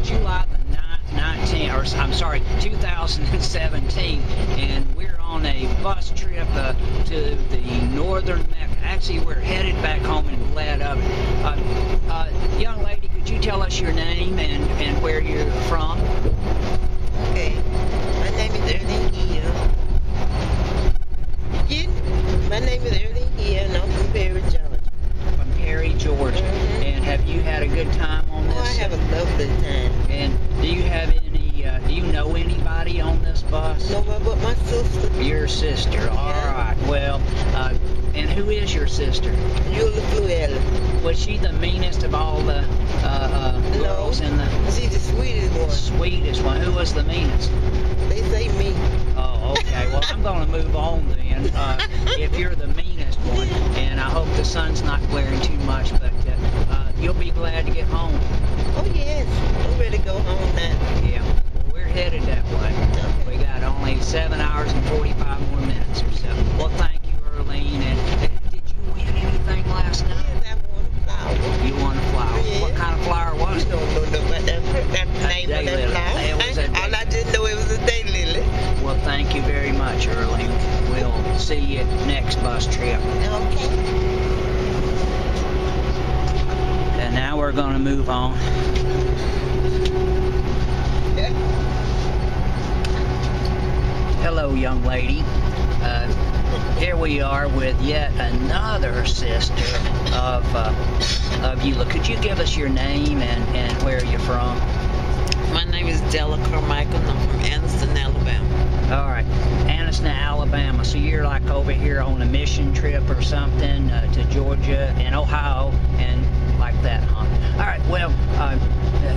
July the 19th, or I'm sorry, 2017, and we're on a bus trip to the northern Mecca. Actually, we're headed back home and glad of it. Young lady, could you tell us your name and where you're from? Okay, my name is Erling Hill. My name is Erling Hill, and I'm from Perry, Georgia. From Perry, Georgia. And have you had a good time on this? Oh, I have a lovely time. And do you have any? Do you know anybody on this bus? Nobody but my sister. Your sister. All right. Well, and who is your sister? Julie Fluella. Was she the meanest of all the girls in the? She's the sweetest one. Sweetest one. Who was the meanest? They say me. Oh, okay. Well, I'm going to move on then. If you're the meanest one, and I hope the sun's not glaring too much, but you'll be glad to get home. Oh yes, I'm ready to go home now. Yeah, well, we're headed that way. Okay. We got only 7 hours and 45 more minutes or so. Well, thank you, Erlene. And did you win anything last night? Yes, I won a flower. You won a flower. Yeah. What kind of flower was it? I don't know about that name of that flower. All I didn't know it was a daylily. Well, thank you very much, Erlene. We'll see you at the next bus trip. Okay. And now we're going to move on. Hello, young lady. Here we are with yet another sister of Eula. Could you give us your name and where you're from? My name is Della Carmichael, and I'm from Anniston, Alabama. All right, Anniston, Alabama. So you're like over here on a mission trip or something to Georgia and Ohio and like that, huh? All right, well,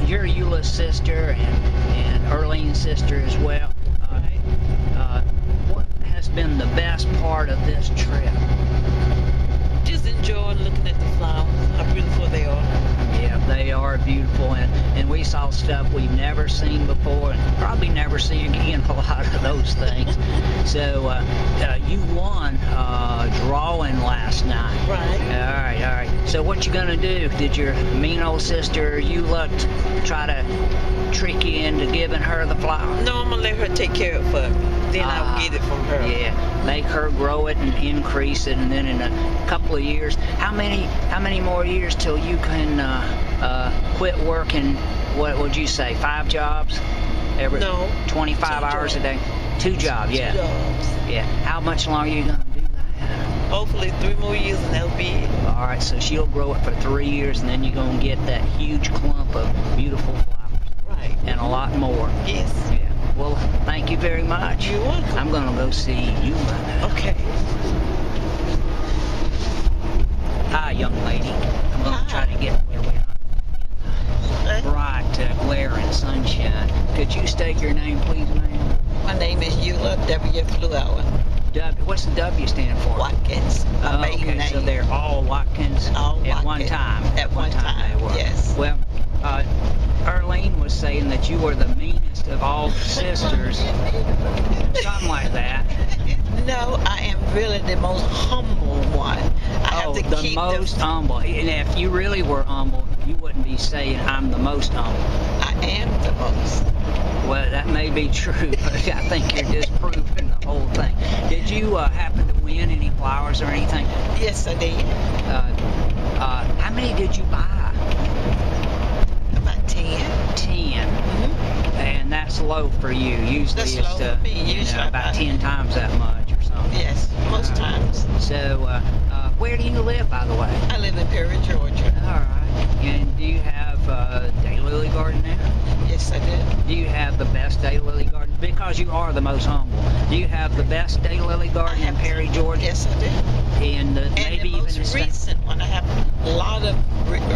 you're Eula's sister and Erlene's sister as well. What has been the best part of this trip? Just enjoying looking at the flowers, how beautiful they are. Yeah, they are beautiful, and we saw stuff we've never seen before and probably never see again, a lot of those things. So you won drawing last night. Right. All right. So what you gonna do? Did your mean old sister Eula try to trick you into giving her the flower? No, I'm gonna let her take care of it for me. Then I'll get it from her. Yeah, make her grow it and increase it, and then in a couple of years, how many more years till you can quit working? What would you say? 5 jobs? No. 25 hours a day. 2 jobs. Yeah. 2 jobs. Yeah. How much longer are you gonna do that? Hopefully 3 more years, and that'll be it. All right. So she'll grow it for 3 years, and then you're gonna get that huge clump of beautiful flowers. Right. And a lot more. Yes. Yeah. Well, thank you very much. You're welcome. I'm gonna go see Eula now. Okay. Hi, young lady. I'm going to try to get where we are. Bright, glaring sunshine. Could you state your name, please, ma'am? My name is Eula W. Fluella. What's the W stand for? Watkins. My maiden okay, name. so they're all Watkins All at Watkins. one time. At one time, they were. yes. Well, Erlene was saying that you were the meanest of all the sisters. Something like that. No, I am really the most humble one. I have to the keep most humble. And if you really were humble, you wouldn't be saying I'm the most humble. I am the most. Well, that may be true, but I think you're disproving the whole thing. Did you happen to win any flowers or anything? Yes, I did. How many did you buy? About 10. 10. And that's low for you. Usually That's it's low for me. Usually about 10 times that much or something. Yes, most times. So, where do you live, by the way? I live in Perry, Georgia. All right. And do you have a daylily garden there? Yes, I do. Do you have the best daylily garden? Because you are the most humble. Do you have the best daylily garden in Perry, Georgia? Yes, I do. And maybe the most even recent one. I have a lot of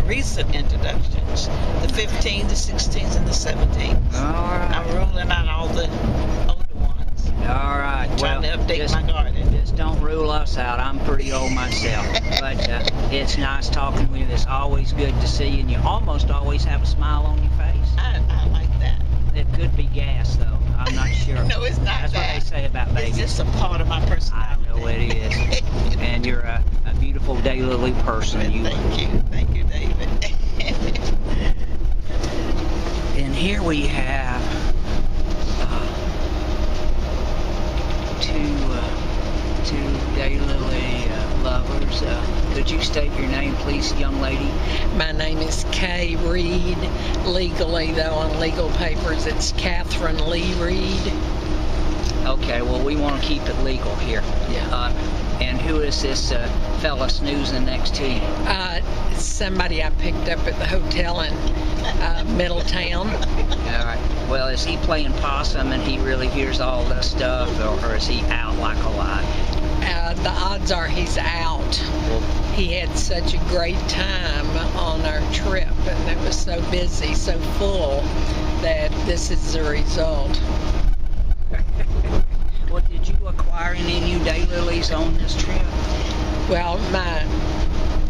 recent introductions. The 15s, the 16s, and the 17s. All right. I'm ruling out all the older ones. All right. Trying to update my garden. Just don't rule us out. I'm pretty old myself. But it's nice talking with you. It's always good to see you. And you almost always have a smile on your face. I like that. It could be gas, though. I'm not sure. No, it's not. That's what they say about babies. It's just a part of my personality. I know it is. And you're a beautiful daylily person. Thank you. Thank you, David. And here we have two daylily lovers. Could you state your name, please, young lady? My name is Kay Reed. Legally, though, on legal papers, it's Catherine Lee Reed. Okay, well, we want to keep it legal here. Yeah. And who is this fella snoozing next to you? Somebody I picked up at the hotel in Middletown. All right. Well, is he playing possum and he really hears all this stuff, or is he out like a lot? The odds are he's out. He had such a great time on our trip, and it was so busy, so full, that this is the result. Well, did you acquire any new daylilies on this trip? Well, my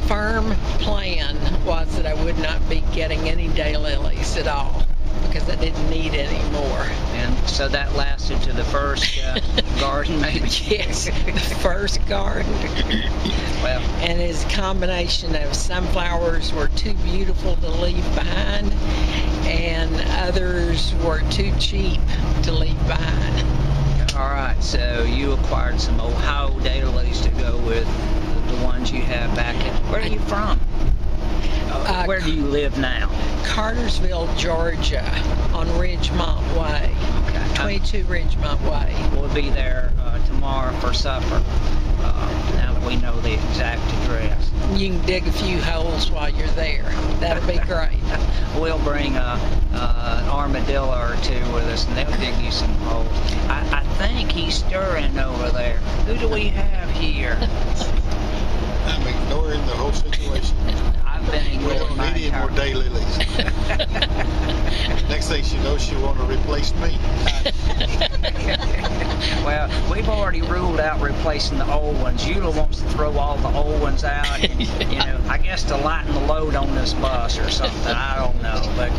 firm plan was that I would not be getting any daylilies at all, because I didn't need any more. And so that lasted to the first garden, maybe? Yes, the first garden. Well, and his combination of sunflowers were too beautiful to leave behind, and others were too cheap to leave behind. all right, so you acquired some Ohio daylilies to go with the ones you have back at. Where are you from? Where do you live now? Cartersville, Georgia, on Ridgemont Way. Okay. 22 Ridgemont Way. We'll be there tomorrow for supper, now that we know the exact address. You can dig a few holes while you're there. That'll be great. We'll bring an armadillo or two with us, and they'll dig you some holes. I think he's stirring over there. Who do we have here? I'm ignoring the whole situation. I've been We ignoring don't my need any more entire... daylilies. Next thing she knows, she want to replace me. Well, we've already ruled out replacing the old ones. Eula wants to throw all the old ones out, and, you know, I guess to lighten the load on this bus or something. I don't know, but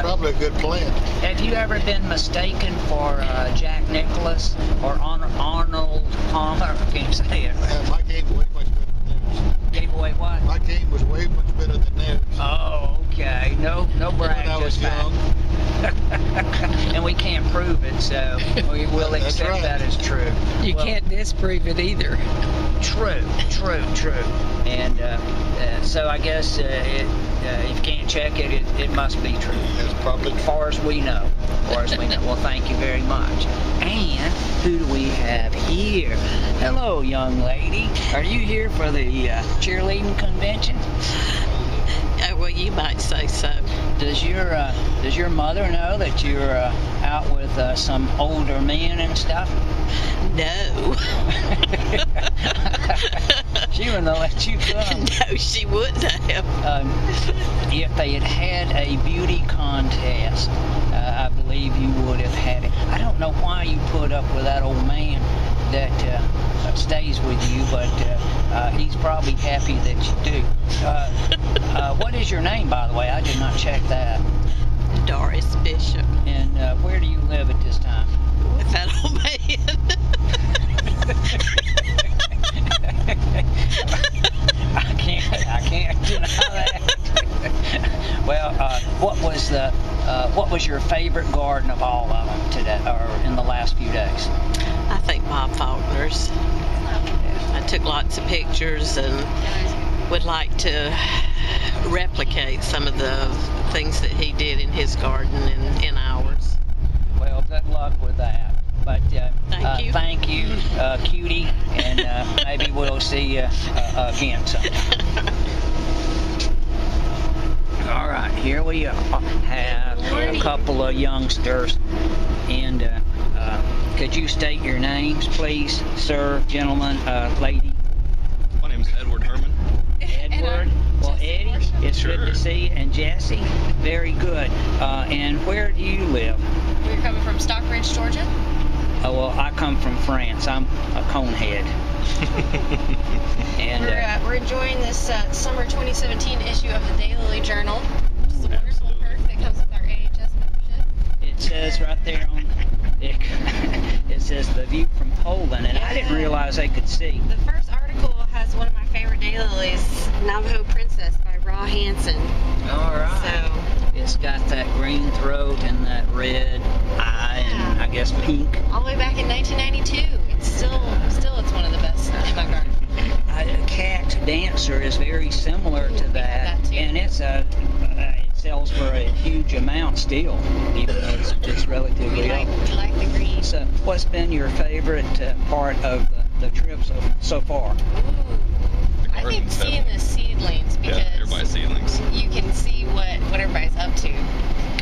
Probably a good plan. have you ever been mistaken for Jack Nicholas or Arnold Palmer? Can you say it? My game was way much better than theirs. Gave away what? My game was way much better than theirs. Oh, okay. No brag, When I was just fact. young. And we can't prove it, so we will That's accept right. that as true. You Well, can't disprove it either. True. And so I guess if you can't check it, it must be true. That's probably As far as we know. Well, thank you very much. And who do we have here? Hello, young lady. Are you here for the cheerleading convention? Well, you might say so. Does your mother know that you're out with some older men and stuff? No. She wouldn't have let you come. No, she wouldn't have. If they had had a beauty contest, I believe you would have had it. I don't know why you put up with that old man that stays with you, but he's probably happy that you do. What is your name, by the way? I did not check that. Doris Bishop. And where do you live at this time? With that old man. I can't deny that. Well, what was your favorite garden of all of them today, or in the last few days? I think Bob Faulkner's. I took lots of pictures and would like to replicate some of the things that he did in his garden and in ours. Well, good luck with that. But Thank you. Cutie, and maybe we'll see you again sometime. All right, here we have a couple of youngsters, and could you state your names, please, sir, gentleman, lady? My name's Edward Herman. Edward. Well, Eddie, it's good to see you, and Jesse, very good. And where do you live? We're coming from Stockbridge, Georgia. Oh, well, I come from France. I'm a conehead. And We're enjoying this summer 2017 issue of the Daylily Journal, which is a wonderful perk that comes with our AHS membership. it says right there on it says the view from Poland, and I didn't realize they could see. The first article has one of my favorite daylilies, Navajo Princess by Ra Hansen. All right. So It's got that green throat and that red eye and I guess pink. All the way back in 1992. It's still it's one of the best in my garden. A cat dancer is very similar to that, that too. and it sells for a huge amount still, even though it's relatively old. We like the green. So, what's been your favorite part of the trip so far? I think seeing the seedlings, because everybody's seedlings. you can see what everybody's up to, you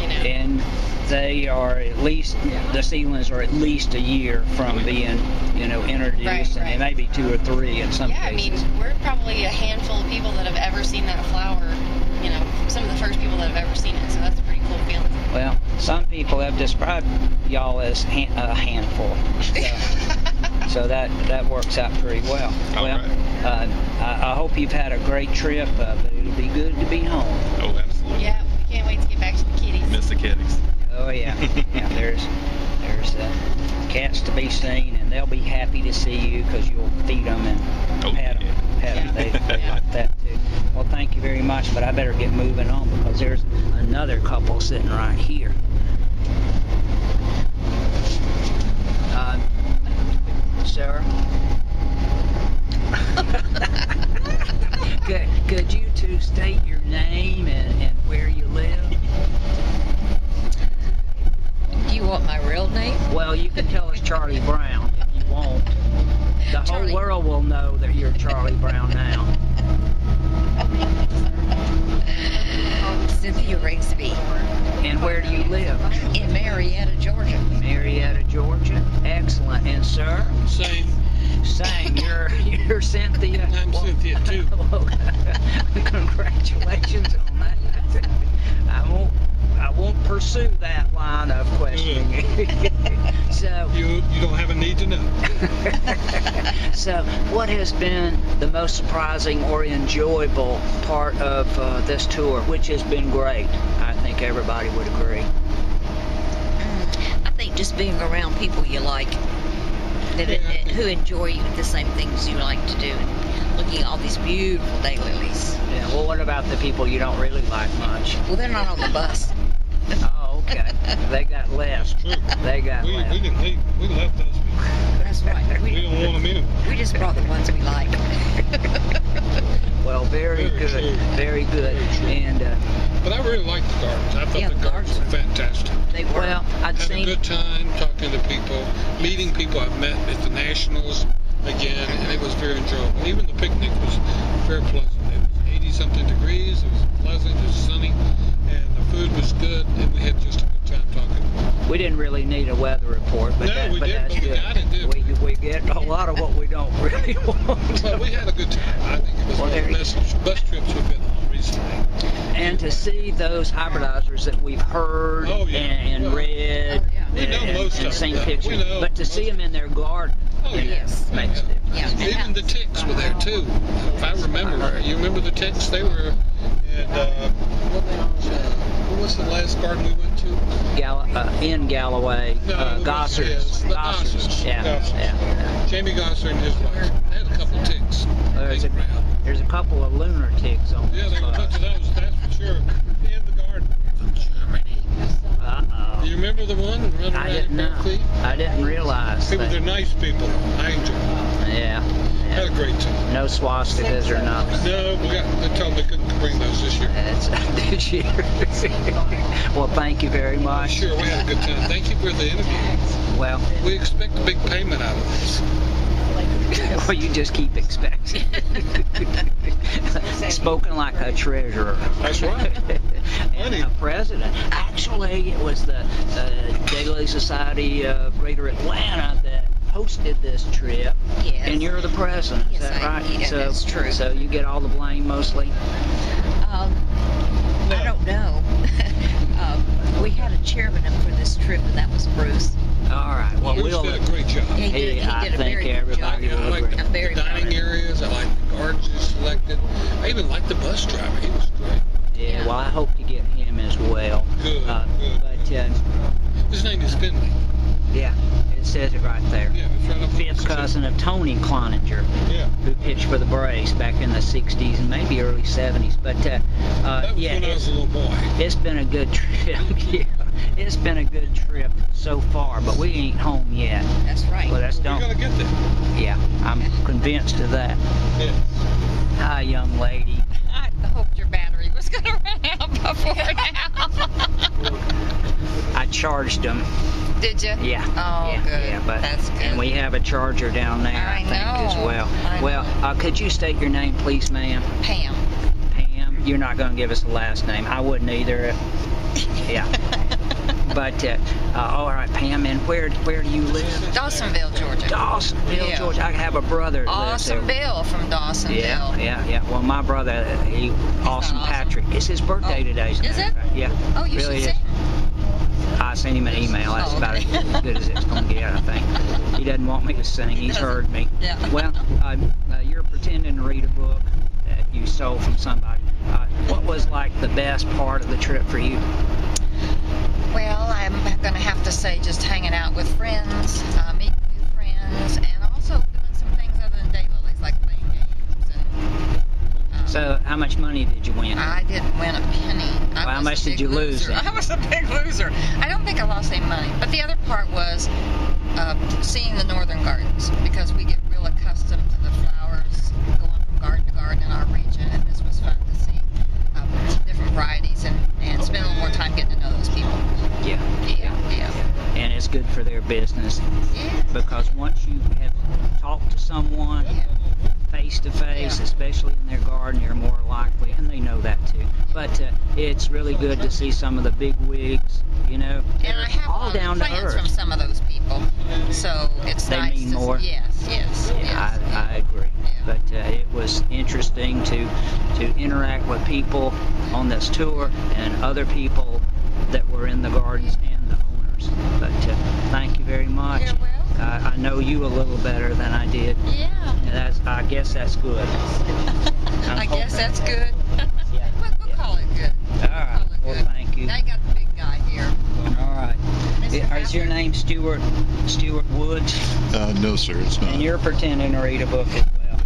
know. And they are at least, the seedlings are at least a year from being, introduced, and they may be 2 or 3 in some Yeah, cases. I mean, we're probably a handful of people that have ever seen that flower, some of the first people that have ever seen it, so that's a pretty cool feeling. Well, some people have described y'all as a handful, so that works out pretty well. I hope you've had a great trip, but it'll be good to be home. Oh, absolutely. Yeah, we can't wait to get back to the kitties. Miss the kitties. Oh yeah, yeah. There's cats to be seen, and they'll be happy to see you because you'll feed them and pet them. They like that too. Well, thank you very much, but I better get moving on because there's another couple sitting right here. Sir, could you two state your name and where you live? Do you want my real name? Well, you can tell us Charlie Brown if you want. The whole world will know that you're Charlie Brown now. Cynthia Rigsby. And where do you live? In Marietta, Georgia. Marietta, Georgia. Excellent. And sir? Same. You're Cynthia. I'm Cynthia too. Congratulations on that. I won't pursue that line of questioning. So You don't have a need to know. So, what has been the most surprising or enjoyable part of this tour, which has been great? I think everybody would agree. I think just being around people you like, who enjoy the same things you like to do, and looking at all these beautiful daylilies. Yeah. Well, what about the people you don't really like much? Well, they're not on the bus. Oh, okay. They got left. True. They got We left. didn't leave. We left those people. That's right. We don't want them anyway. We just brought the ones we like. Well, very Very good. true. Very good. And But I really liked the gardens. I thought Yeah, the gardens were fantastic. They were. well, I'd Had a seen. good time talking to people, meeting people I've met at the Nationals again, and it was very enjoyable. Even the picnic was very pleasant. It was 80-something degrees. It was pleasant. It was sunny, and the food was good, and we had just a good time talking. We didn't really need a weather report, but, No, we didn't, that's but we good. got it, didn't we? We get a lot of what we don't really want. But we had a good time. I think it was one of the best bus trips we've been on recently. And to see those hybridizers that we've heard Oh, yeah. and Well, read we know most and of seen them. We pictures, know but to see most them in their garden, Oh, yes. makes a difference. Yeah. Even the ticks were there too. If I remember, you remember the ticks? They were at what was the last garden we went to? In Galloway, No, it was- Gossers. yes, the Gossers. Yeah, Gossers. yeah. Jamie Gosser and his wife. They had a couple ticks. There's a couple of lunar ticks on Yeah, this there were a bunch of those, that's for sure. In the garden. From Germany. Uh-oh. You remember the one that run around I didn't know. Berkeley? I didn't realize People, that. they're nice people. I enjoyed it. Yeah. Had a great time. No swastikas or nothing. No, they told me they couldn't bring those this year. This year. Well, thank you very much. Sure, we had a good time. Thank you for the interview. Well, We expect a big payment out of this. well, you just keep expecting. Spoken like a treasurer. That's right. And a president. Actually, it was the Daily Society of Greater Atlanta that hosted this trip. Yes. And you're the president. Is Yes, that right? yeah, that's true. So you get all the blame mostly? I don't know. We had a chairman up for this trip, and that was Bruce. All right. Well, Bruce we'll. did a great job. He did I a think very good job. everybody I will like agree. I'm very the proud of dining him. areas. I like the gardens you selected. I even liked the bus driver. He was great. Yeah. Well, I hope to get him as well. Good, good. But His name is Finley. yeah, says it right there. Yeah, it's right up on the Fifth cousin of Tony Cloninger, Yeah. who pitched for the Braves back in the 60s and maybe early 70s. But That was yeah, when I was a little boy. it's been a good trip. Yeah, it's been a good trip so far, but we ain't home yet. That's right. Well, that's We're don't. gonna get there. Yeah, I'm convinced of that. Yeah. Hi, young lady. I hoped your battery was going to run out before now. I charged them. Did you? Yeah. Oh, yeah, good. Yeah, but That's good. and we have a charger down there, I think, as know. well. I Well, could you state your name, please, ma'am? Pam. Pam. You're not going to give us a last name. I wouldn't either. Yeah. But all right, Pam. And where do you live? Dawsonville, Georgia. Dawsonville, Yeah. Georgia. I have a brother that lives there. Awesome Bill from Dawsonville. Yeah. Well, my brother, Awesome awesome. Patrick. It's his birthday Oh, today. as a is matter it? of fact. Yeah. Oh, you really should is. sing. I sent him an email. That's Oh, about okay. as good as it's going to get, I think. He doesn't want me to sing. He's doesn't. heard me. Yeah. Well, you're pretending to read a book that you stole from somebody. What was like the best part of the trip for you? Well, I'm going to have to say just hanging out with friends, meeting new friends, and also doing some things other than daylilies, like playing games. And, So, how much money did you win? I didn't win a penny. How much did you lose then? I was a big loser. I don't think I lost any money. But the other part was seeing the northern gardens, because we get real accustomed to the flowers going from garden to garden in our region, and this was fun to see different varieties and spend a little more time getting to know those people. Yeah. Yeah. And it's good for their business, Yeah. because once you have talked to someone face to face, Yeah. especially in their garden, you're more likely, and they know that too. But it's really good to see some of the big wigs, you know, that And I are have all down to plans earth. from some of those people, so it's They nice mean to more. Yes. Yeah, I agree. Yeah. But it was interesting to interact with people on this tour and other people that were in the gardens and the owners. But thank you very much. You're welcome. I know you a little better than I did. Yeah. And I guess that's good. I guess that's good. Yeah. We'll call it good. All right. Call it Well, good. thank you. Now you got the big guy here. All right. Mr. Is your name Stuart Woods? No, sir, it's not. And you're pretending to read a book as well.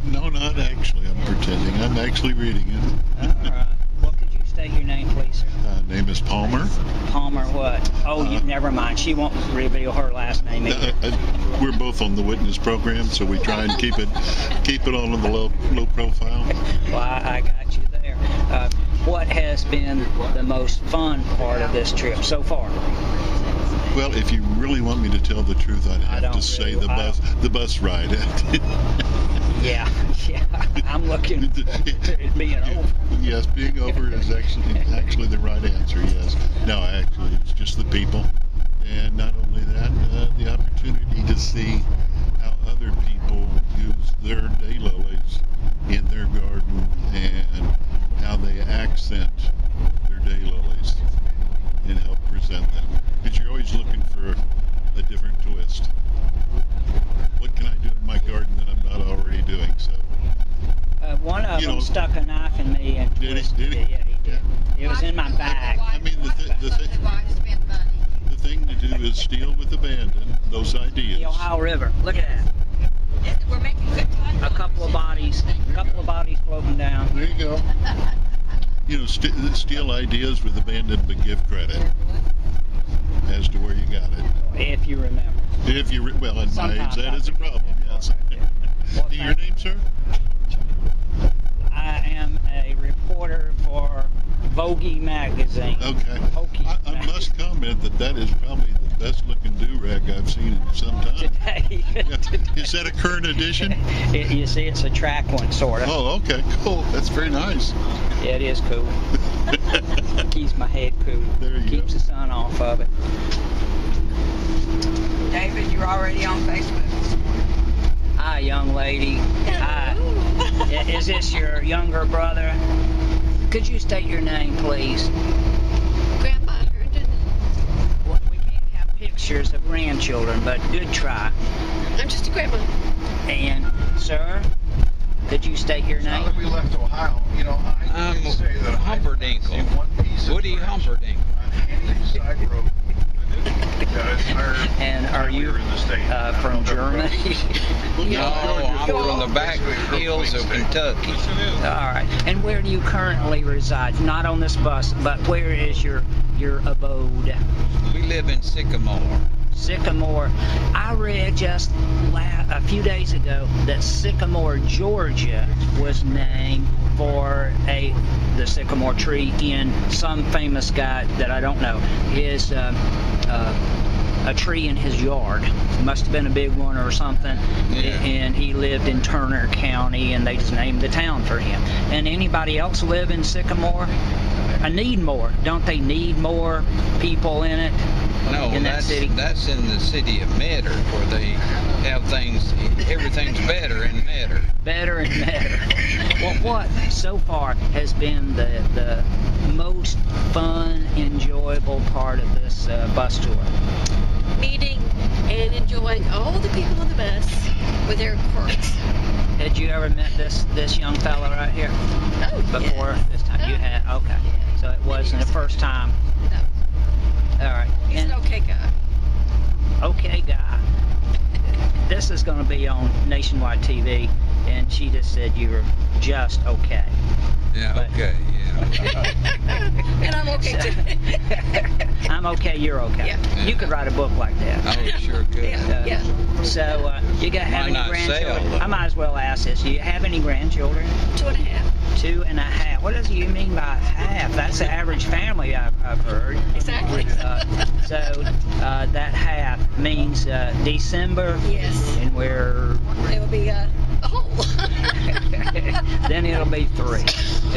No, not actually. I'm pretending. I'm actually reading it. All right. Well, could you state your name, please, sir? Name is Palmer. What? Oh, never mind. She won't reveal her last name either. We're both on the witness program, so we try and keep it all in the low profile. Well, I got you there. What has been the most fun part of this trip so far? Well, if you really want me to tell the truth, I'd have don't to say really. the bus ride. Yeah. I'm looking at it being over. Yes, being over is actually the right answer. Yes. No, actually, it's just the people, and not only that, the opportunity to see how other people use their daylilies in their garden and how they accent their daylilies and help present them. Because you're always looking for a different twist. What can I do in my garden that I'm not already doing? So. One of them stuck a knife in me and Did he? twisted it. Yeah, he did. It was in my bag. I mean, the thing to do is steal with abandon those ideas. The Ohio River. Look at that. We're making good time. A couple of bodies floating down. There you go. Steal ideas with abandon, but give credit as to where you got it. If you remember. Well, at my age, Sometimes that is a problem. Yes. Well, Your name, sir? I am a reporter for Vogue magazine. Okay. I must comment that is probably the best looking do-rag I've seen in some time. Today. Is that a current edition? You see, it's a track one, sort of. Oh, okay, cool. That's very nice. Yeah, it is cool. Keeps my head cool. There you Keeps go. the sun off of it. David, you're already on Facebook. Hi, young lady. Hi. Is this your younger brother? Could you state your name, please? Grandma Herndon. Well, we can't have pictures of grandchildren, but good try. I'm just a grandma. And, sir, could you state your Now name? that we left Ohio, I can say that Humperdinkle. I see one piece of Woody grass Humperdinck. on any side road that is And are you from Germany? No, I'm from the back hills of Kentucky. All right. And where do you currently reside? Not on this bus, but where is your abode? We live in Sycamore. Sycamore. I read just a few days ago that Sycamore, Georgia, was named for the sycamore tree in some famous guy that I don't know. His a tree in his yard. Must have been a big one or something. Yeah. And he lived in Turner County, and they just named the town for him. And anybody else live in Sycamore? I need more. Don't they need more people in it? No, in that city? That's in the city of Metter, where they have things, everything's better and better. Better and better. Well, what so far has been the most fun, enjoyable part of this bus tour? Meeting and enjoying all the people on the bus with their quirks. Had you ever met this young fella right here? Oh, before yes. this time? You had? Okay. So it wasn't the first time. No. All right. He's an okay guy. Okay guy. This is going to be on nationwide TV, and she just said you were just okay. Yeah, But- okay, yeah. And I'm okay too. I'm okay, you're okay. Yeah. You could write a book like that. Oh, sure could. Yeah. So, you have Might any not grandchildren? sell, though. I might as well ask this. Do you have any grandchildren? 2.5. 2.5. What does you mean by half? That's the average family I've heard. Exactly. That half means December. Yes. And we're It will be a whole. then it'll be 3.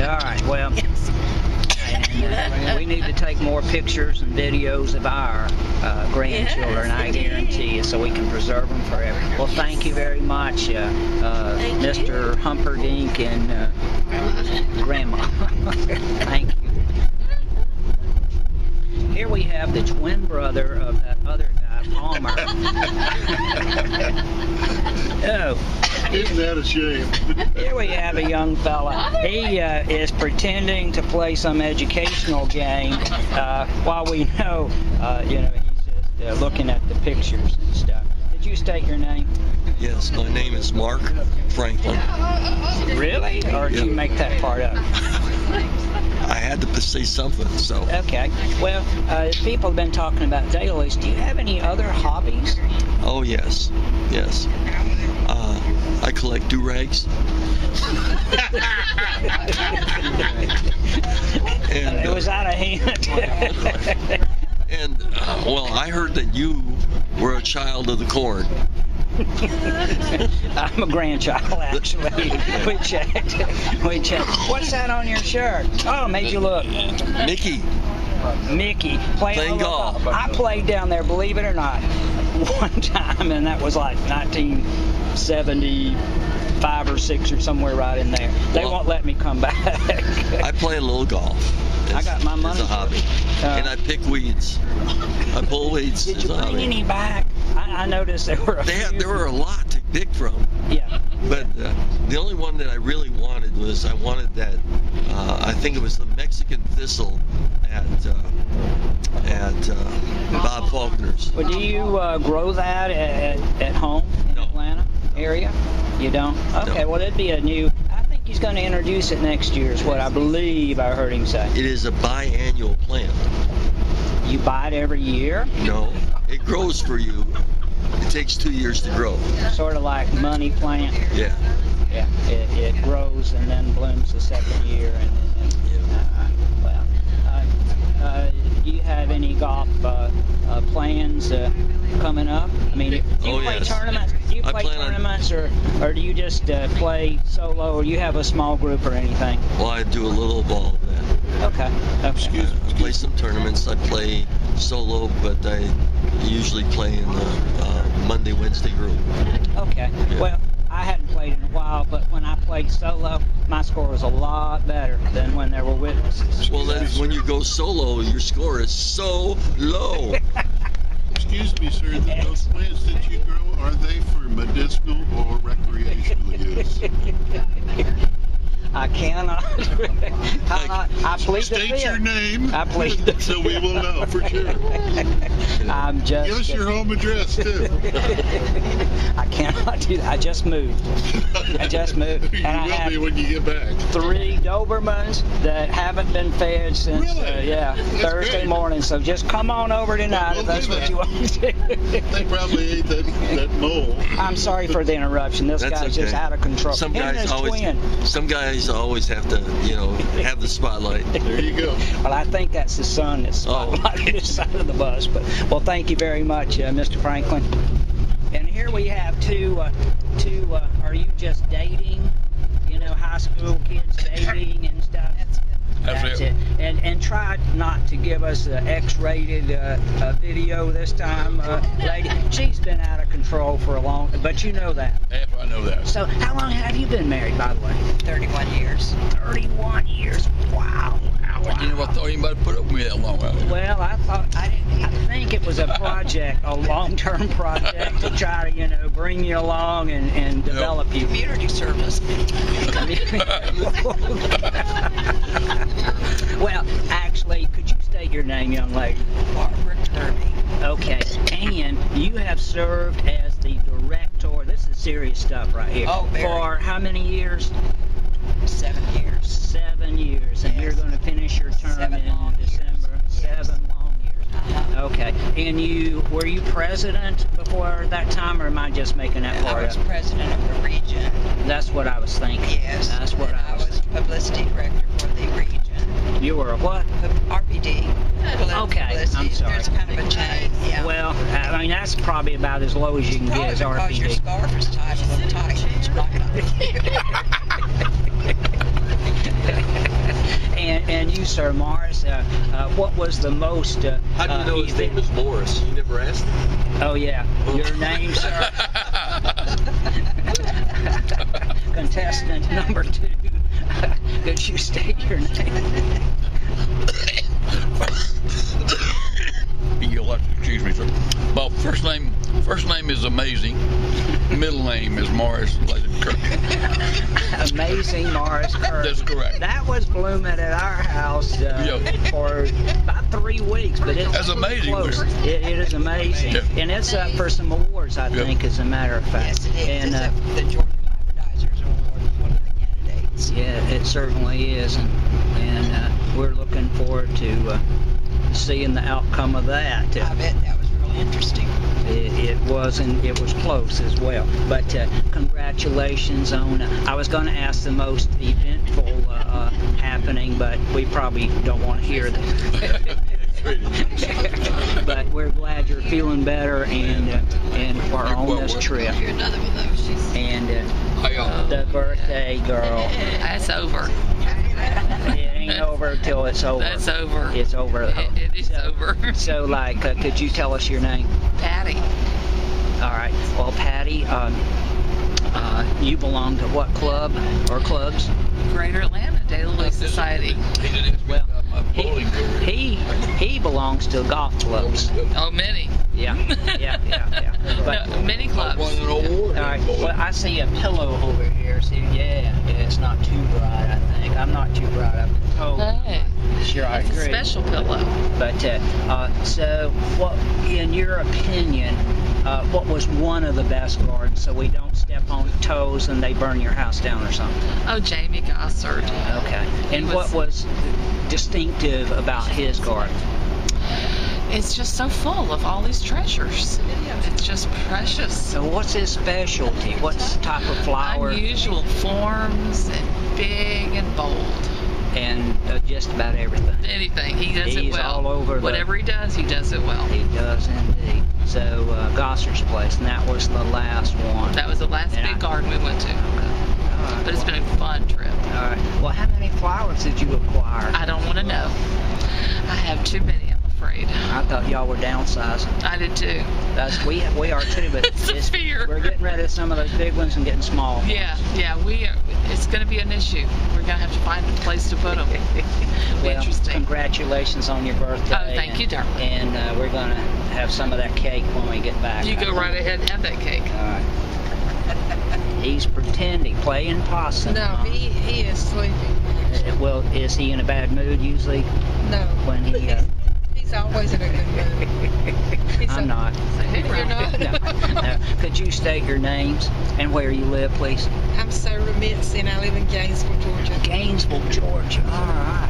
All right. Well. Yes. And we need to take more pictures and videos of our grandchildren, Yes, I indeed. guarantee you, so we can preserve them forever. Well, thank you very much, Mr. Humperdinck and Grandma. Thank you. Here we have the twin brother of that other guy, Palmer. Oh. Isn't that a shame? Here we have a young fella. He is pretending to play some educational game while we know, he's just looking at the pictures and stuff. Did you state your name? Yes, my name is Mark Franklin. Really? Or did you make that part up? I had to say something, so. Okay. Well, people have been talking about dailies. Do you have any other hobbies? Oh, yes. Yes. I collect do-rags. And, It was out of hand. and well, I heard that you were a child of the corn. I'm a grandchild, actually. We checked. What's that on your shirt? Oh, made you look. Mickey. Mickey. Playing golf. I played down there, believe it or not, one time, and that was like 1975 or 6 or somewhere right in there. They Well, won't let me come back. I play a little golf. I got my money It's a hobby. And I pick weeds. I pull weeds. Did It's you a bring hobby. any back? I noticed there were a few. There were a lot to pick from. Yeah. But the only one that I really wanted was I wanted that. I think it was the Mexican thistle at Bob Faulkner's. Well, do you grow that at home in Atlanta area? You don't? Okay, well, it'd be a new. I think he's going to introduce it next year, is what I believe I heard him say. It is a biannual plant. You buy it every year? No, it grows for you. It takes 2 years to grow. Sort of like money plant. Yeah. Yeah, it grows and then blooms the second year. Do you have any golf plans coming up? I mean, do you play tournaments? Do you play tournaments, or do you just play solo, or you have a small group or anything? Well, I do a little of all of that. Okay. Excuse me. I play some tournaments. I play solo, but I usually play in the Monday, Wednesday group. Okay. Yeah. Well, I hadn't played in a while, but when I played solo, my score was a lot better than when there were witnesses. Well, then when you go solo, your score is so low. Excuse me, sir, those plants that you grow, are they for medicinal or recreational use? I cannot. I plead the State fifth. your name. I plead the fifth. So we will know for sure. I'm just. Give us your home address too. I cannot do that. I just moved. I just moved. You And I will have be when you get back. 3 Dobermans that haven't been fed since Really? Thursday great. morning. So just come on over tonight We'll if that's do what that. you want to do. They probably ate that mole. I'm sorry for the interruption. This That's guy's just okay. out of control. Some Him and guys his always, twin. some guys always have to, have the spotlight. There you go. Well, I think that's the son that's spotlighted his side of the bus. But well, thank you very much, Mr. Franklin. And here we have two. Are you just dating? High school kids dating and stuff. That's it. And try not to give us an X-rated video this time, lady. She's been out of control for a long. But you know that. Yes, I know that. So how long have you been married, by the way? 31 years. 31 years. Wow. You never thought anybody put up with me that long. Well, I think it was a project, a long-term project to try to, bring you along and develop you. Community service. Well, actually, could you state your name, young lady? Barbara Kirby. Okay, and you have served as the director. This is serious stuff right here. Oh, very. For how many years? 7 years. 7 years, and you're going to finish your term 7 in long December. Years. 7 long years. Okay, and were you president before that time, or am I just making that part I was up? president of the region. That's what I was thinking. Yes. That's what I was thinking. Publicity director for the region. You were a what? RPD. Okay, Publicity. I'm sorry. There's kind of a chain. Yeah. Well, I mean, that's probably about as low as you can get as Probably because your RPD. scarf is tied a little tight. It's right And you, Sir Morris, what was the most... How do you know his name is Morris? You never asked him? Oh, yeah. Your name, sir? Contestant number 2. Could you state your name? You'll have to excuse me, sir. Well, first name is Amazing. Middle name is Morris Kirby. Amazing Morris Kirby. That's correct. That was blooming at our house for about 3 weeks, but it's That's amazing. close. It is amazing, Yeah. and it's up for some awards, I think, as a matter of fact. Yes, it is. And It's the Georgia Hybridizers Award is one of the candidates. yeah, it certainly is, and we're looking forward to seeing the outcome of that. I bet that was really interesting. It was, and it was close as well. But congratulations on. I was going to ask the most eventful happening, but we probably don't want to hear that. But we're glad you're feeling better and are on this trip. And the birthday girl. That's over. It ain't over till it's over. That's over. It's over. It is over. So, like, could you tell us your name? Patty. All right. Well, Patty, you belong to what club or clubs? Greater Atlanta Daily Society. Well, he belongs to golf clubs. Oh, many. Yeah. But No, many clubs. all right. Well, I see a pillow over here. See, yeah, it's not too bright. I think I'm not too bright. I'm told. Hey. Sure, I It's agree. a special pillow. But so, what, in your opinion, what was one of the best gardens, so we don't step on toes and they burn your house down or something? Oh, Jamie Gossard. Okay. And what was distinctive about his garden? It's just so full of all these treasures. It's just precious. So what's his specialty? What's the type of flower? Unusual forms and big and bold. And just about everything. Anything. He does it He's well. all over Whatever he does it well. He does indeed. So Gossard's place, and that was the last one. That was the last big garden we went to. Right, But it's been a fun trip. all right. Well, how many flowers did you acquire? I don't want to know. I have too many, I'm afraid. I thought y'all were downsizing. I did too. We are too, but It's a fear. we're getting rid of some of those big ones and getting small. Yeah, we are. It's going to be an issue. We're going to have to find a place to put them. Well, interesting. Congratulations on your birthday. Oh, thank you, darling. And we're going to have some of that cake when we get back. You go right ahead and have that cake. All right. He's pretending, playing possum. No, he is sleeping. Well, is he in a bad mood usually? No. When he... He's always in a good mood. I'm not. You're not? No. Could you state your names and where you live, please? I'm Sarah Mitzi, and I live in Gainesville, Georgia. Gainesville, Georgia. All right.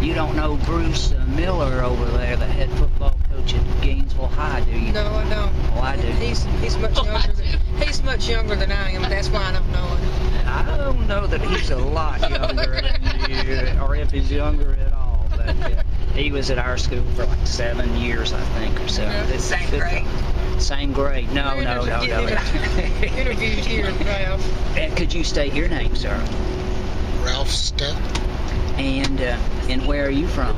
You don't know Bruce Miller over there, the head football coach at Gainesville High, do you? No, I don't. Oh, I do. He's much younger than I am. That's why I don't know him. I don't know that he's a lot younger than you, or if he's younger at all. But he was at our school for like 7 years, I think, or so. Same grade. Same grade. No. Interviewed here, Ralph. And could you state your name, sir? Ralph Stepp. And where are you from?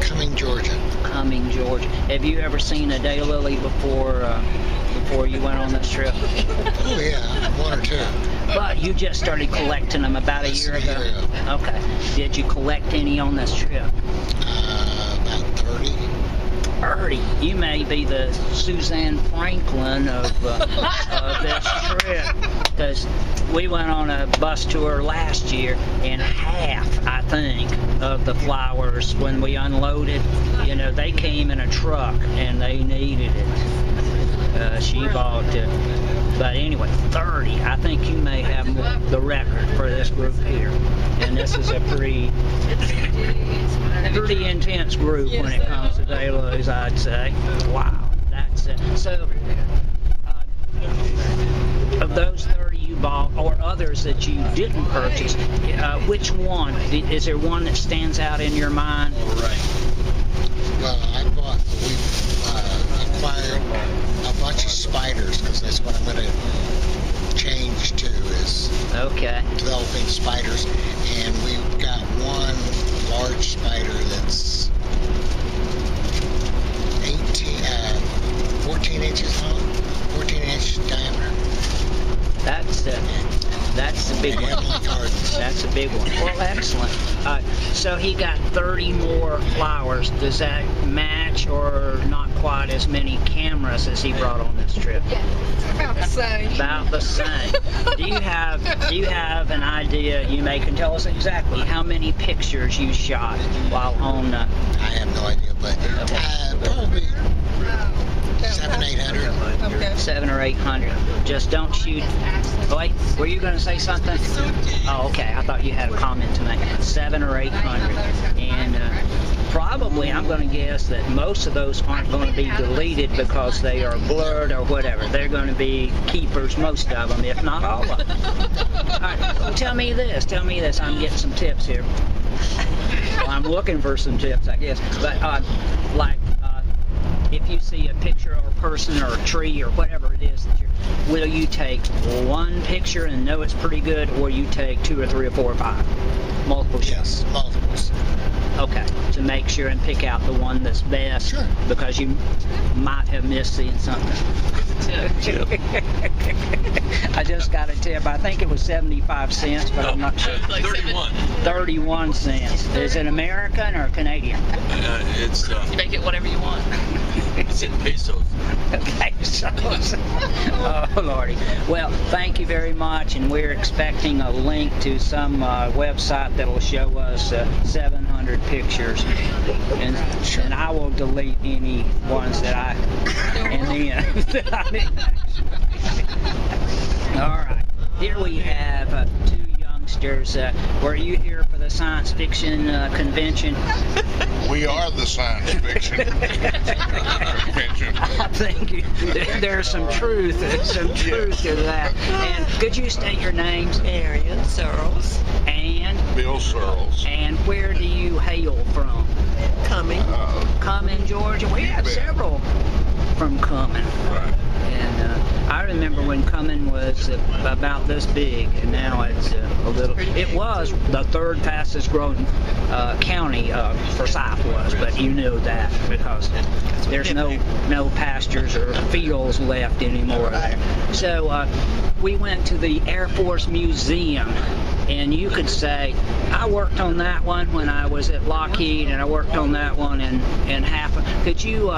Cumming, Georgia. Cumming, Georgia. Have you ever seen a daylily before you went on this trip? Oh yeah, one or two. But you just started collecting them about a year ago. Okay. Did you collect any on this trip? About 30. 30. You may be the Suzanne Franklin of this trip, because we went on a bus tour last year, and half, I think, of the flowers when we unloaded, they came in a truck and they needed it. She bought it. But anyway, 30. I think you may have the record for this group here. And this is a pretty intense group when it comes to daylilies, I'd say. Wow. That's it. So, of those 30 you bought, or others that you didn't purchase, which one? Is there one that stands out in your mind? Well, we acquired a bunch of spiders, because that's what I'm going to change to, is developing spiders. And we've got one large spider that's 14 inches long, 14 inches diameter. That's the big one. That's a big one. Well, excellent. So he got 30 more flowers. Does that match or not quite as many cameras as he brought on this trip? Yeah, about the same. About the same. Do you have an idea? You can tell us exactly how many pictures you shot while on. I have no idea, but probably 700 or 800. Okay. 700 or 800. Just don't shoot. Wait, were you going to say something? Oh, okay. I thought you had a comment to make. 700 or 800. And probably, I'm going to guess that most of those aren't going to be deleted because they are blurred or whatever. They're going to be keepers, most of them, if not all of them. All right, well, tell me this. I'm getting some tips here. Well, I'm looking for some tips, I guess. But, if you see a picture or a person or a tree or whatever it is, will you take one picture and know it's pretty good, or you take 2 or 3 or 4 or 5? Multiple shots? Yes, multiples. Okay, to make sure and pick out the one that's best. Sure. Because you might have missed seeing something. I just got a tip. I think it was 75 cents, but I'm not sure. 31. 31 cents. Is it American or Canadian? It's You make it whatever you want. it's in pesos. Pesos. Oh, Lordy. Well, thank you very much, and we're expecting a link to some website that will show us 700 pictures, and I will delete any ones that I All right, here we have 2 youngsters. Were you here for the science fiction convention? We are the science fiction convention. I think there's some truth to that. And could you state your names? Arian Searles. And Bill Searles. And where do you hail from? Cumming. Cumming, Georgia. We have several from Cumming. Right. And I remember when Cumming was about this big, and now it's a little. It was the 3rd fastest growing county. Forsyth was, but you know that because there's no pastures or fields left anymore there. So we went to the Air Force Museum. And you could say, I worked on that one when I was at Lockheed, and I worked on that one in half. Could you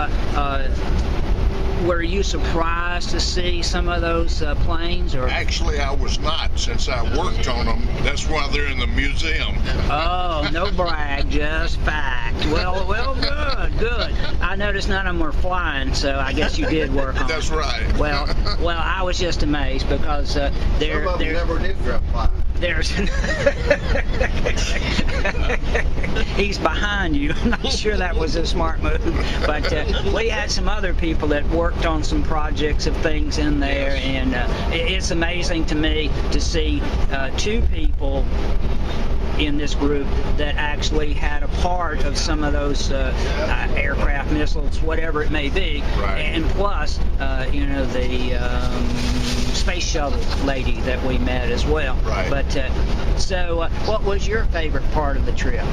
were you surprised to see some of those planes? Or Actually, I was not, since I worked on them. That's why they're in the museum. Oh, no brag, just fact. Well, good. I noticed none of them were flying, so I guess you did work on That's them. right. Well, I was just amazed because Some of them never did fly. there's he's behind you. I'm not sure that was a smart move, but we had some other people that worked on some projects of things in there, and it's amazing to me to see two people in this group that actually had a part of some of those aircraft, missiles, whatever it may be, Right. and plus, the space shuttle lady that we met as well. Right. But so, what was your favorite part of the trip?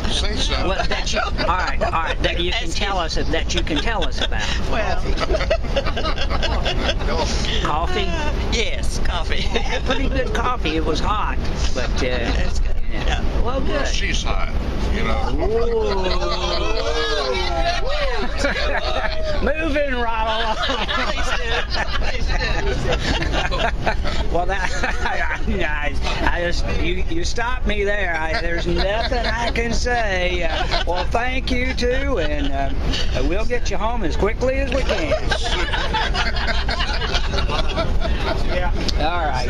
Say something. Well, that you, all right, that you can tell us about. Well, Coffee? yes, coffee. Pretty good coffee. It was hot, but That's good. Yeah. well, Well, good. she's hot, you know. Moving right along. Well, that I just you stopped me there. There's nothing I can say. Well, thank you too, and we'll get you home as quickly as we can. Yeah. All right.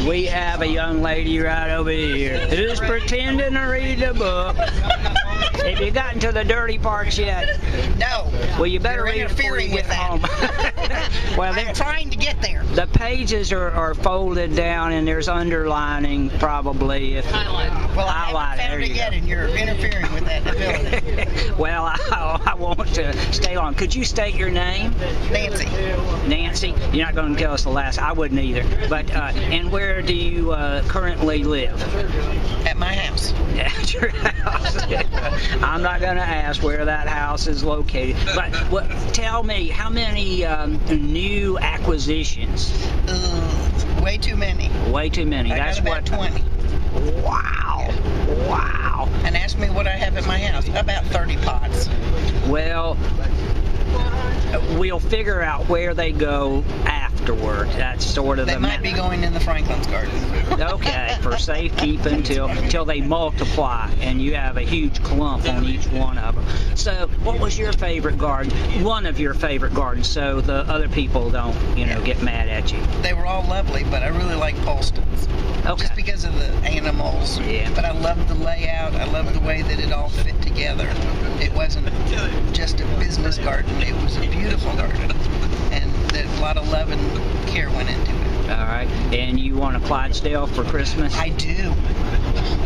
We have a young lady right over here who's pretending to read a book. Have you gotten to the dirty parts yet? No. Well, you better You're read it before you interfering get with home. Well, I'm trying to get there. the pages are folded down, and there's underlining probably. If Well, I haven't there found you it yet, go. and you're interfering with that ability. Well, I won't stay on. Could you state your name? Nancy. Nancy? You're not going to tell us the last. I wouldn't either. But and where do you currently live? At my house. At your house. I'm not going to ask where that house is located. But tell me, how many new acquisitions? Way too many. Way too many. I That's got about what. 20. Wow. Wow. And ask me what I have at my house. About 30 pots. Well, we'll figure out where they go afterward. That's sort of They might be going in the Franklin's garden. Okay, for safekeeping till they multiply, and you have a huge clump on each one of them. So, what was your favorite garden? One of your favorite gardens, so the other people don't, get mad at you. They were all lovely, but I really like Polston's. Okay. Just because of the animals. Yeah. But I loved the layout. I loved the way that it all fit together. It wasn't just a business garden. It was a beautiful garden. And a lot of love and care went into it. All right. And you want a Clydesdale for Christmas? I do.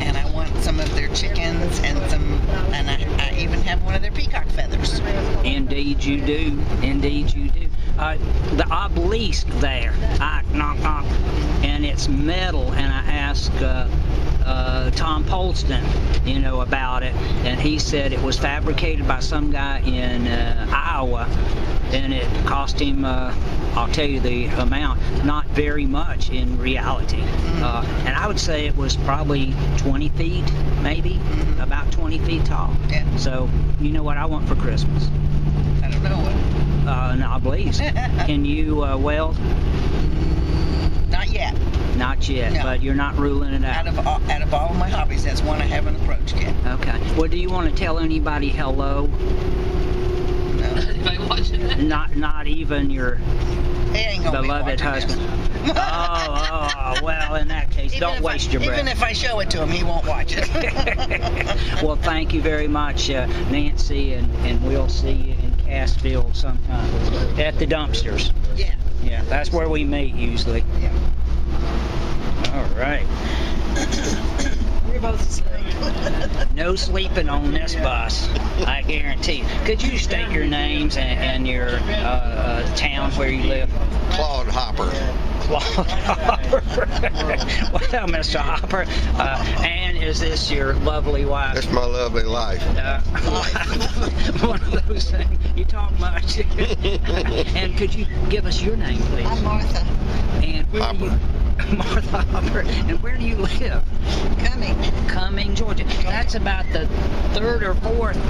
And I want some of their chickens and I even have one of their peacock feathers. Indeed you do. Indeed you do. The obelisk there, knock, knock, and it's metal, and I asked Tom Polston, about it, and he said it was fabricated by some guy in Iowa, and it cost him, I'll tell you the amount, not very much in reality. And I would say it was probably 20 feet, maybe, about 20 feet tall. Yeah. So, you know what I want for Christmas? I don't know what. An obelisk. Can you weld? Not yet. Not yet, No. but you're not ruling it out. Out of all of my hobbies, that's one I haven't approached yet. Okay. Well, do you want to tell anybody hello? No. Anybody watching that? Not even your He ain't gonna be beloved watching husband. this. Well, in that case, don't waste your breath. Even if I show it to him, he won't watch it. Well, thank you very much, Nancy, and we'll see you in Cassville sometime at the dumpsters. Yeah. Yeah, that's where we meet usually. Yeah. All right. We're both asleep. No sleeping on this bus, I guarantee. Could you state your names and your town where you live? Claude Hopper. Claude Hopper. Well, Mr. Hopper, and is this your lovely wife? That's my lovely life. One of those things. You talk much. And could you give us your name, please? I'm Martha. And where do you, Martha Hopper. And where do you live? Cumming, Georgia. That's about the third or fourth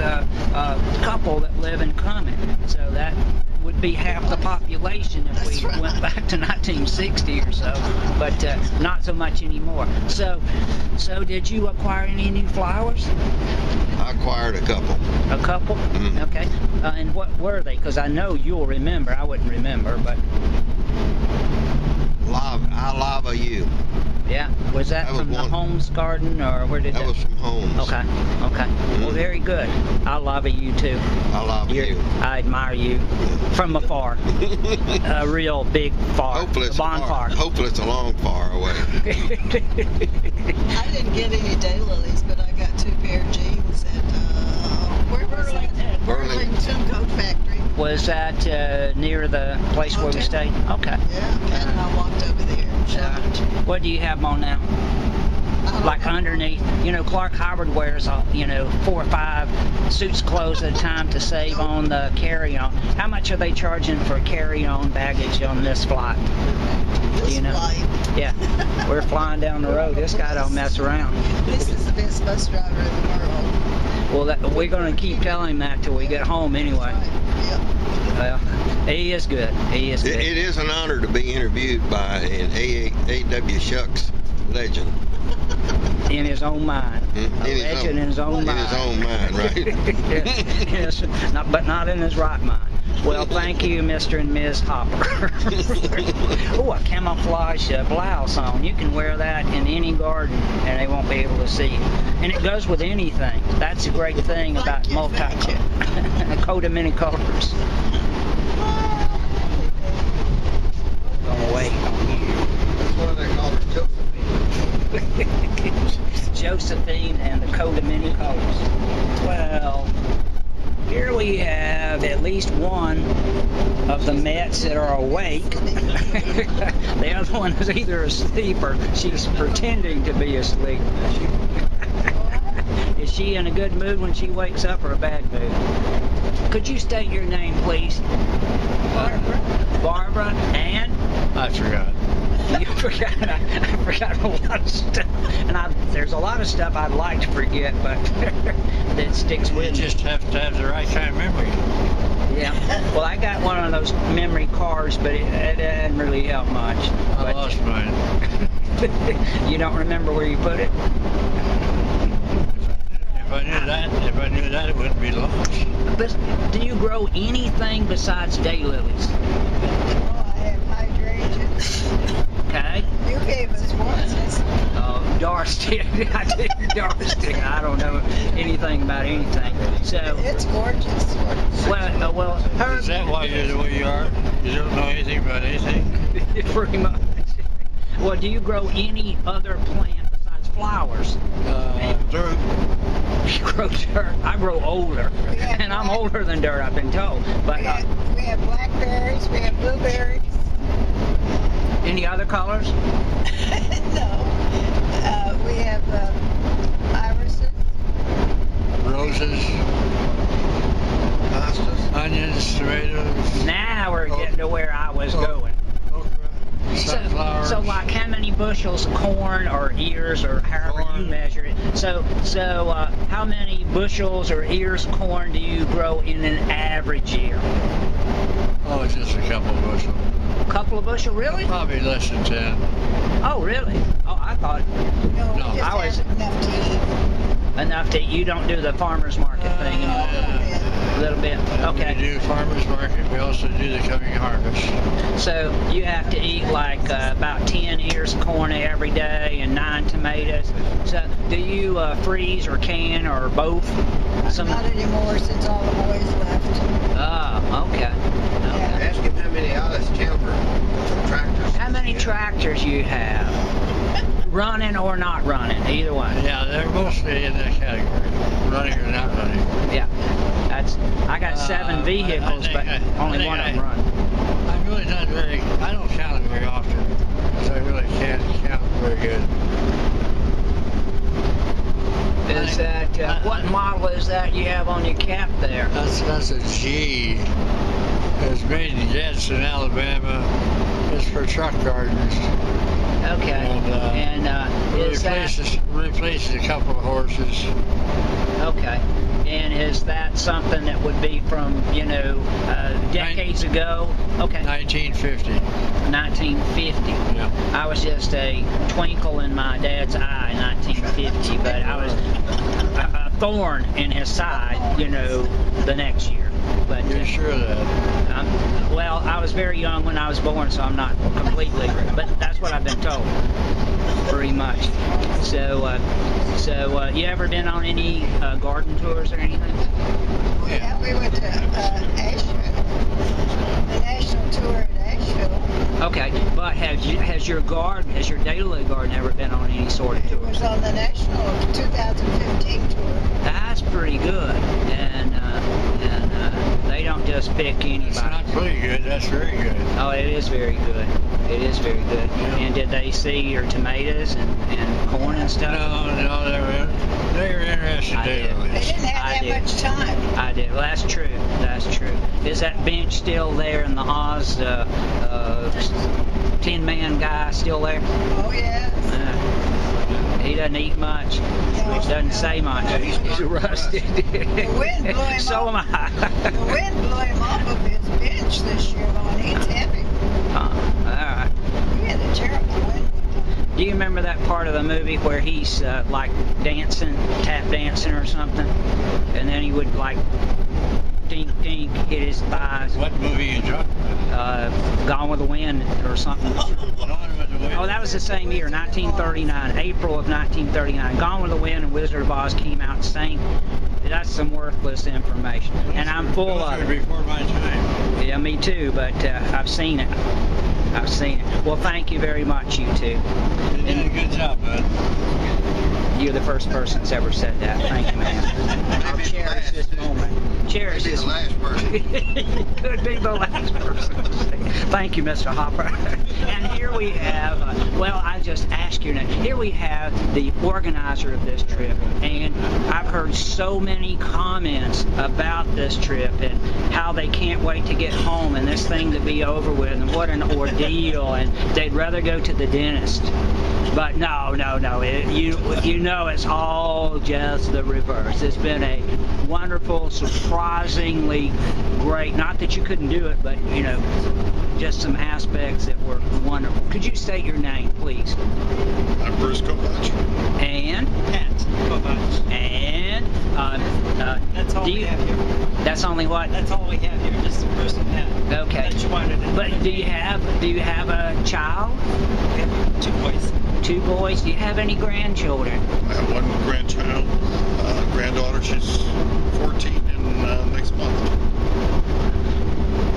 couple that live in Cumming. So that would be half the population if we went back to 1960 or so, but not so much anymore. So did you acquire any new flowers? I acquired a couple. A couple? Mm-hmm. Okay. And what were they? Because I know you'll remember. I wouldn't remember, but... I love you. Yeah. Was that from the Holmes Garden, or where did that? That was from Holmes. Okay. Mm-hmm. Well, very good. I love you too. I love you. I admire you from afar. A real big far. Hopefully it's bonfire. Hopefully it's a long far away. I didn't get any daylilies, but I got 2 pair of jeans at where was that? Burlington Coat Factory. Was that near the place where we stayed? Okay. Yeah, and I walked over there and shopped. What do you have on now? Like underneath, Clark Howard wears, 4 or 5 suits of clothes at a time to save on the carry-on. How much are they charging for carry-on baggage on this flight? Do you know? Yeah, we're flying down the road. This guy don't mess around. This is the best bus driver in the world. Well, we're going to keep telling him that till we get home anyway. Well, he is good. He is good. It is an honor to be interviewed by an A.W. Shucks legend. In his own mind. In his own mind. In his own mind, right? Yes, but not in his right mind. Well, thank you, Mr. and Ms. Hopper. Oh, a camouflage blouse on. You can wear that in any garden, and they won't be able to see it. And it goes with anything. That's a great thing about multicolor. A coat of many colors. Gonna wait on you. That's what they call it, Josephine. Josephine and the coat of many colors. Well, here we have at least one of the Mets that are awake. The other one is either asleep or she's pretending to be asleep. Is she in a good mood when she wakes up or a bad mood? Could you state your name, please? Barbara. Barbara, and? I forgot. You forgot. I forgot a lot of stuff. And there's a lot of stuff I'd like to forget, but that sticks with me. You just have to have the right kind of memory. Yeah. Well, I got one of those memory cards, but it didn't really help much. I lost mine. You don't remember where you put it? If I knew that, it wouldn't be lost. But do you grow anything besides daylilies? Oh, I have hydrangeas. Okay. You gave us one. Oh, Darstick. I did Darstick. I don't know anything about anything. So it's gorgeous. Well, Is that why you're the way you are? You don't know anything about anything? Pretty much. Well, do you grow any other plant besides flowers? Dirt. You grow dirt. I grow older, and I'm older than dirt, I've been told. But we have blackberries. We have blueberries. Any other colors? No. We have irises. Roses. Pastas. Onions, tomatoes. Now we're getting to where I was going. Sunflowers. So like how many bushels of corn or ears or however you measure it. So how many bushels or ears of corn do you grow in an average year? Oh, just a couple of bushels. A couple of bushel, really? Probably less than 10. Oh, really? Oh, I thought. No, we just I was have enough to eat. Enough to you don't do the farmer's market thing anymore. A little bit. Okay. We do farmer's market. We also do the coming harvest. So you have to eat like about 10 ears of corn every day and 9 tomatoes. So do you freeze or can or both? Not anymore since all the boys left. Oh, okay. Ask him how many Alice Chamber tractors. How many tractors you have? Running or not running, either one. Yeah, they're mostly in that category. Running or not running. Yeah. I got 7 vehicles, but only one of them run. I'm really not very, I don't count them very often, because I really can't count them very good. Is that, what model is that you have on your cap there? That's a G. It's made in Gadsden, Alabama. It's for truck gardeners. Okay. And replaces a couple of horses. Okay. And is that something that would be from, you know, decades ago? Okay. 1950. 1950. Yeah. I was just a twinkle in my dad's eye in 1950, but I was a thorn in his side, you know, the next year. But you're sure of that? Well, I was very young when I was born, so I'm not completely, but that's what I've been told, pretty much. So, you ever been on any garden tours or anything? Yeah, we went to Asheville, the national tour at Asheville. Okay, but has your daily garden ever been on any sort of tour? It was on the national 2015 tour. That's pretty good, and they don't just pick anybody. It's not pretty good. That's very good. Oh, it is very good. It is very good. Yeah. And did they see your tomatoes and corn and stuff? No, they were interested. They didn't have that much time. I did. Well, that's true. That's true. Is that bench still there in the Oz 10-man guy still there? Oh, yeah. He doesn't eat much, which doesn't say much. He's rusted. The wind blew him so am I. The wind blew him off of his bench this year, though, and he's heavy. All right. He had a terrible wind. Do you remember that part of the movie where he's like dancing, tap dancing or something, and then he would like dink dink hit his thighs? What movie you talking about? Gone with the Wind or something. Oh, that was the same year, 1939, April of 1939. Gone with the Wind and Wizard of Oz came out the same. That's some worthless information, and I'm full of it. Before my time. Yeah, me too, but I've seen it. I've seen it. Well, thank you very much, you two. You did a good job, bud. You're the first person that's ever said that. Thank you, man. I'll cherish this moment. Cherish this. Maybe the last person. Could be the last person. Thank you, Mr. Hopper. And here we have, well, I just asked you now. Here we have the organizer of this trip, and I've heard so many comments about this trip and how they can't wait to get home and this thing to be over with and what an ordeal, and they'd rather go to the dentist. But no. You know it's all just the reverse. It's been a wonderful, surprisingly great, not that you couldn't do it, but, you know, just some aspects that were wonderful. Could you state your name, please? I'm Bruce Kovach. And? Pat Kovach. And? That's all we have here. That's only what? That's all we have here, just Bruce and Pat. Okay. That you wanted to but do you have a child? We have 2 boys. 2 boys? Do you have any grandchildren? I have 1 grandchild, granddaughter. She's 14 in next month.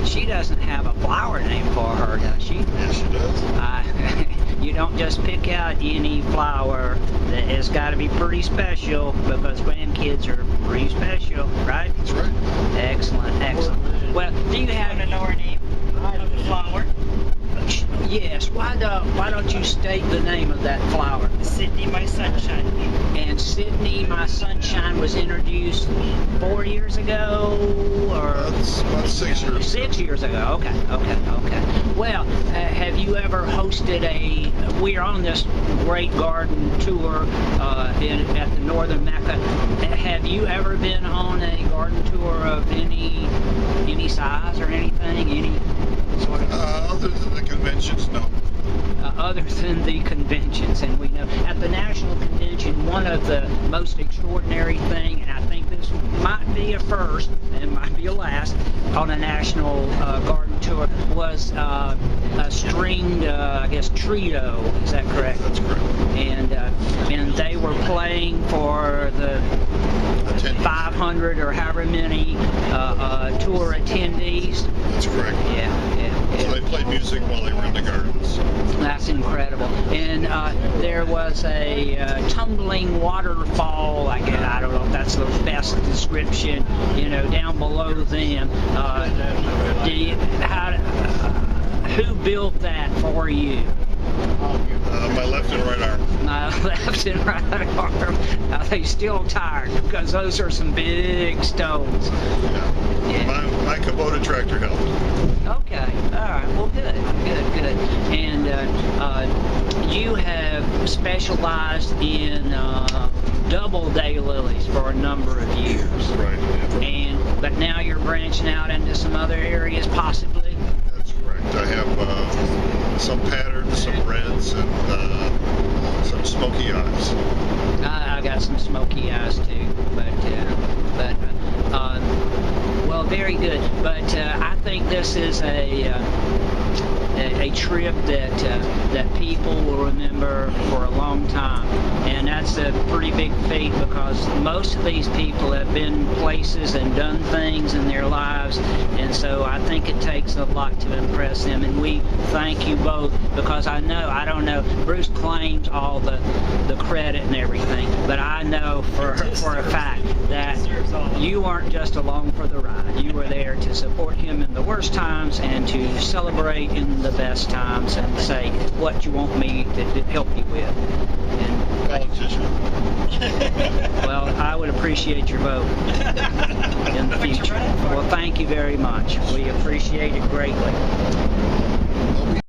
She doesn't have a flower name for her, does she? Yes, she does. You don't just pick out any flower. It's got to be pretty special because grandkids are pretty special, right? That's right. Excellent. Well, do you have to know her name of the flower? Yes. Why don't you state the name of that flower? Sydney, my sunshine. And Sydney, my sunshine, was introduced 4 years ago, or that's about 6 years. 6 years ago. Okay. Well, have you ever hosted we're on this great garden tour at the Northern Mecca. Have you ever been on a garden tour of any size or anything? Any sort of? Other than the conventions, no. Other than the conventions, and we know at the national convention, one of the most extraordinary thing, and I think this might be a first and might be a last on a national garden tour, was a stringed, I guess, trio. Is that correct? That's correct. And they were playing for the 500 or however many tour attendees. That's correct. Yeah. So they played music while they were in the gardens. That's incredible. And there was a tumbling waterfall, I don't know if that's the best description, down below them. Who built that for you? My left and right arm. left and right arm. Are they still tired? Because those are some big stones. Yeah. My Kubota tractor helped. Okay. All right. Well, good. And you have specialized in double daylilies for a number of years. Right. But now you're branching out into some other areas, possibly. That's correct. I have some patterns, some reds, and some smoky eyes. I got some smoky eyes too, well, very good. But I think this is a trip that people will remember for a long time, and that's a pretty big feat because most of these people have been places and done things in their lives, and so I think it takes a lot to impress them, and we thank you both because I don't know, Bruce claims all the credit and everything, but I know for a fact that you weren't just along for the ride. You were there to support him in the worst times and to celebrate in the best times and say what you want me to help you with. Well, I would appreciate your vote in the future. Well, thank you very much. We appreciate it greatly.